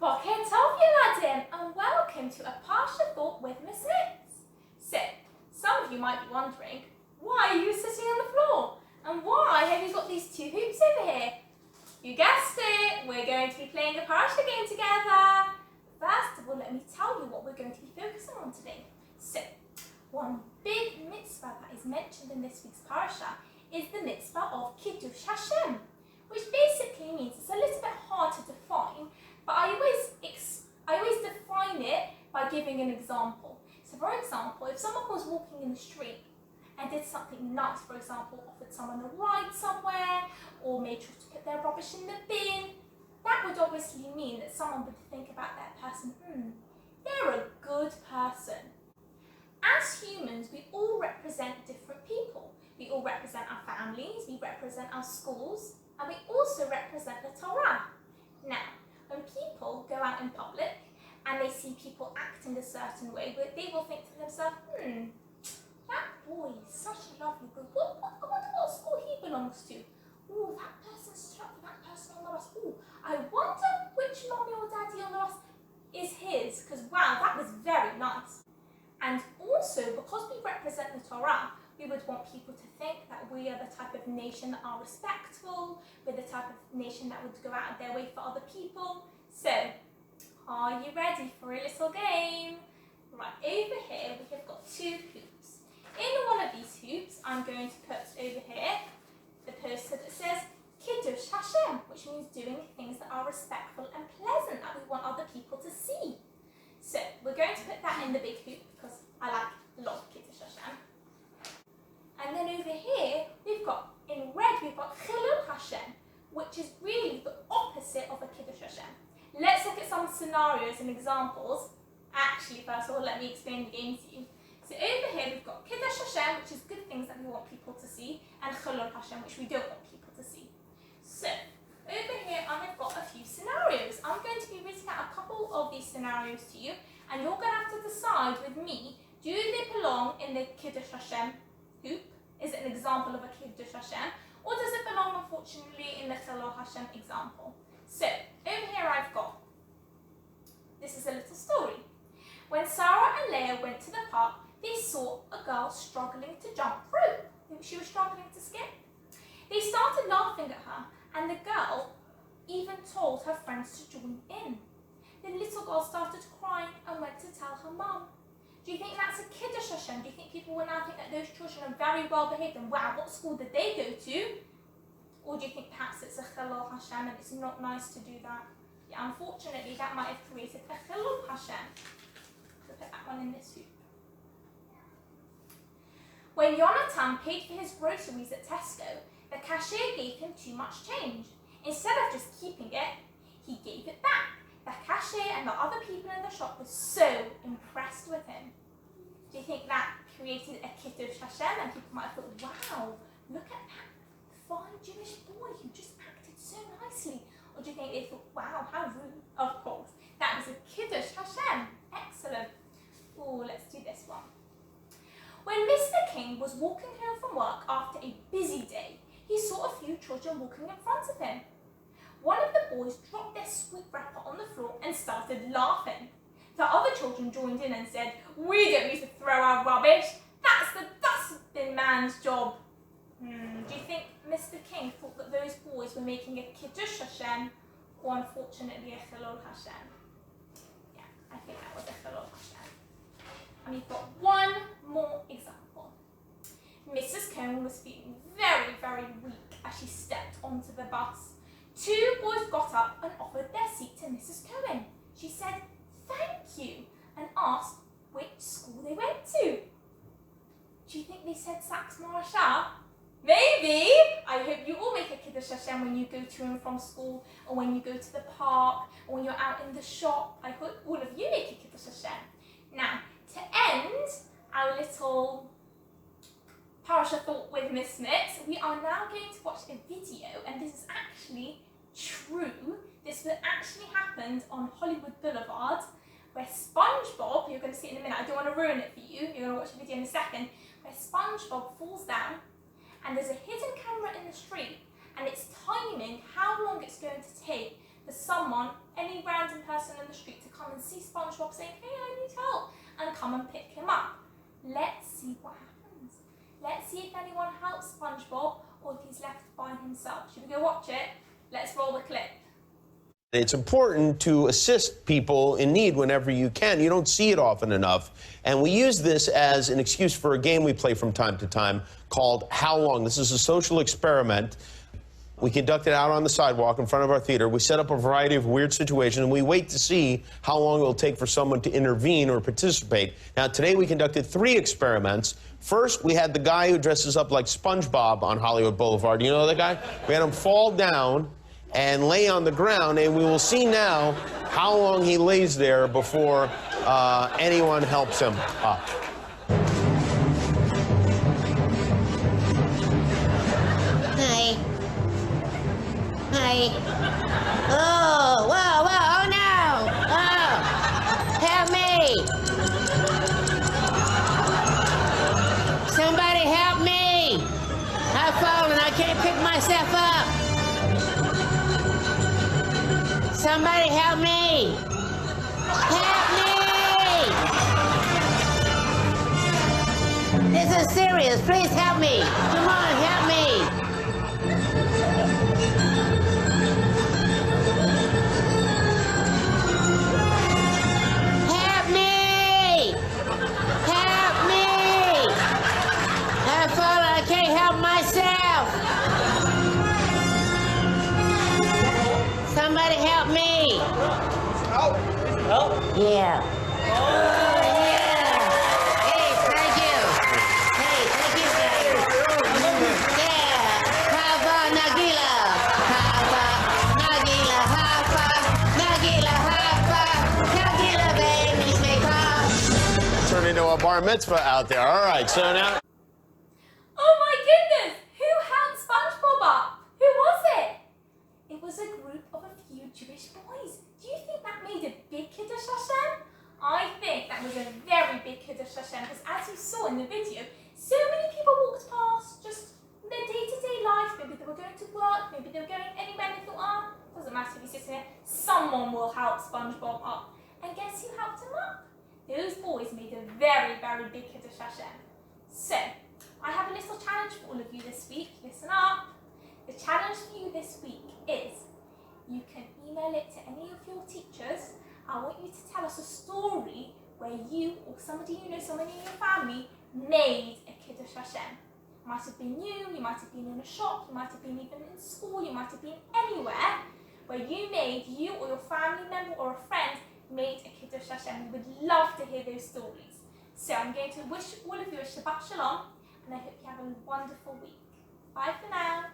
Boker Tov, Yeladim, and welcome to a Parasha thought with Miss Mitz. So, some of you might be wondering, why are you sitting on the floor? And why have you got these two hoops over here? You guessed it, we're going to be playing a Parasha game together. First of all, let me tell you what we're going to be focusing on today. So, one big mitzvah that is mentioned in this week's Parasha is the mitzvah of Kiddush Hashem, which basically means it's a little bit hard to define, but I always define it by giving an example. So for example, if someone was walking in the street and did something nice, for example, offered someone a ride somewhere or made sure to put their rubbish in the bin, that would obviously mean that someone would think about that person, they're a good person. As humans, we all represent different people. We all represent our families, we represent our schools, and we also represent the Torah. Now, when people go out in public and they see people acting a certain way, they will think to themselves, that boy is such a lovely boy. I wonder what school he belongs to. Oh, that person stood up for that person on the bus. Oh, I wonder which mommy or daddy on the bus is his, because wow, that was very nice. And also, because we represent the Torah, we would want people to think that we are the type of nation that are respectful, we're the type of nation that would go out of their way for other people. So, are you ready for a little game? Right, over here we have got two hoops. In one of these hoops, I'm going to put over here the poster that says Kiddush Hashem, which means doing things that are respectful and pleasant that we want other people to see. So, we're going to put that in the big hoop because I like a lot of Kiddush Hashem. And then over here, we've got, in red, we've got Chilul Hashem, which is really the opposite of a Kiddush Hashem. Let's look at some scenarios and examples. Actually, first of all, let me explain the game to you. So over here, we've got Kiddush Hashem, which is good things that we want people to see, and Chilul Hashem, which we don't want people to see. So, over here, I've got a few scenarios. I'm going to be reading out a couple of these scenarios to you, and you're going to have to decide with me, do they belong in the Kiddush Hashem hoop? Is it an example of a Kiddush Hashem? Or does it belong, unfortunately, in the Chilul Hashem example? So, over here I've got, this is a little story. When Sarah and Leah went to the park, they saw a girl struggling to jump rope. She was struggling to skip. They started laughing at her, and the girl even told her friends to join in. The little girl started crying and went to tell her mum. Do you think that's a Kiddush Hashem? Do you think people will now think that those children are very well behaved and wow, what school did they go to? Or do you think perhaps it's a Chilul Hashem and it's not nice to do that? Yeah, unfortunately that might have created a Chilul Hashem. So put that one in this hoop. When Jonathan paid for his groceries at Tesco, the cashier gave him too much change. Instead of just keeping it, he gave it back. The cashier and the other people in the shop were so impressed with him. Do you think that created a Kiddush Hashem and people might have thought, wow, look at that fine Jewish boy who just acted so nicely? Or do you think they thought, wow, how rude? Of course, that was a Kiddush Hashem. Excellent. Oh, let's do this one. When Mr. King was walking home from work after a busy day, he saw a few children walking in front of him. One of the boys dropped their sweet wrapper on the floor and started laughing. The other children joined in and said, we don't need to throw our rubbish. That's the dustbin man's job. Do you think Mr. King thought that those boys were making a Kiddush Hashem or unfortunately a Chilul Hashem? Yeah, I think that was a Chilul Hashem. And we've got one more example. Mrs. Cohen was feeling very, very weak as she stepped onto the bus. Two boys got up and offered their seat to Mrs. Cohen. She said, thank you, and asked which school they went to. Do you think they said Saks Parasha? Maybe! I hope you all make a Kiddush Hashem when you go to and from school, or when you go to the park, or when you're out in the shop. I hope all of you make a Kiddush Hashem. Now, to end our little Parasha thought with Miss Mitz, we are now going to watch a video, and this is actually true. This actually happened on Hollywood Boulevard, where SpongeBob, you're going to see it in a minute, I don't want to ruin it for you, you're going to watch the video in a second, where SpongeBob falls down, and there's a hidden camera in the street, and it's timing how long it's going to take for someone, any random person SpongeBob saying, hey, I need help, and come and pick him up. Let's see what happens. Let's see if anyone helps SpongeBob or if he's left by himself. Should we go watch it? Let's roll the clip. It's important to assist people in need whenever you can. You don't see it often enough. And we use this as an excuse for a game we play from time to time called How Long? This is a social experiment. We conduct it out on the sidewalk in front of our theater. We set up a variety of weird situations, and we wait to see how long it will take for someone to intervene or participate. Now, today we conducted 3 experiments. First, we had the guy who dresses up like SpongeBob on Hollywood Boulevard. You know that guy? We had him fall down and lay on the ground, and we will see now how long he lays there before anyone helps him up. Hi. Hi. Oh, whoa, whoa, oh no! Oh, help me! Somebody help me! I've fallen, I can't pick myself up! Somebody help me! Help me! This is serious. Please help me. Come on, help me. Help me! Help me! I've fallen. I can't help myself. Somebody help me! Help? Yeah. Oh, yeah! Hey, thank you! Hey, thank you, guys! Yeah! Hava Nagila! Hava Nagila! Hava Nagila! Hava Nagila, baby, make up! Turned into a bar mitzvah out there. All right, so now... Oh my goodness! Who helped SpongeBob up? Who was it? It was a group of a few Jewish boys. Do you think that made a big Kiddush Hashem? I think that was a very big Kiddush Hashem, because as you saw in the video, so many people walked past just their day-to-day life. Maybe they were going to work, maybe they were going anywhere, and they thought, doesn't matter if he's sitting here, someone will help SpongeBob up. And guess who helped him up? Those boys made a very, very big Kiddush Hashem. So, I have a little challenge for all of you this week. Listen up. The challenge for you this week is you can email it to any of your teachers. I want you to tell us a story where you or somebody you know, somebody in your family, made a Kiddush Hashem. It might have been you might have been in a shop, you might have been even in school, you might have been anywhere where you or your family member or a friend made a Kiddush Hashem. We would love to hear those stories. So I'm going to wish all of you a Shabbat Shalom, and I hope you have a wonderful week. Bye for now.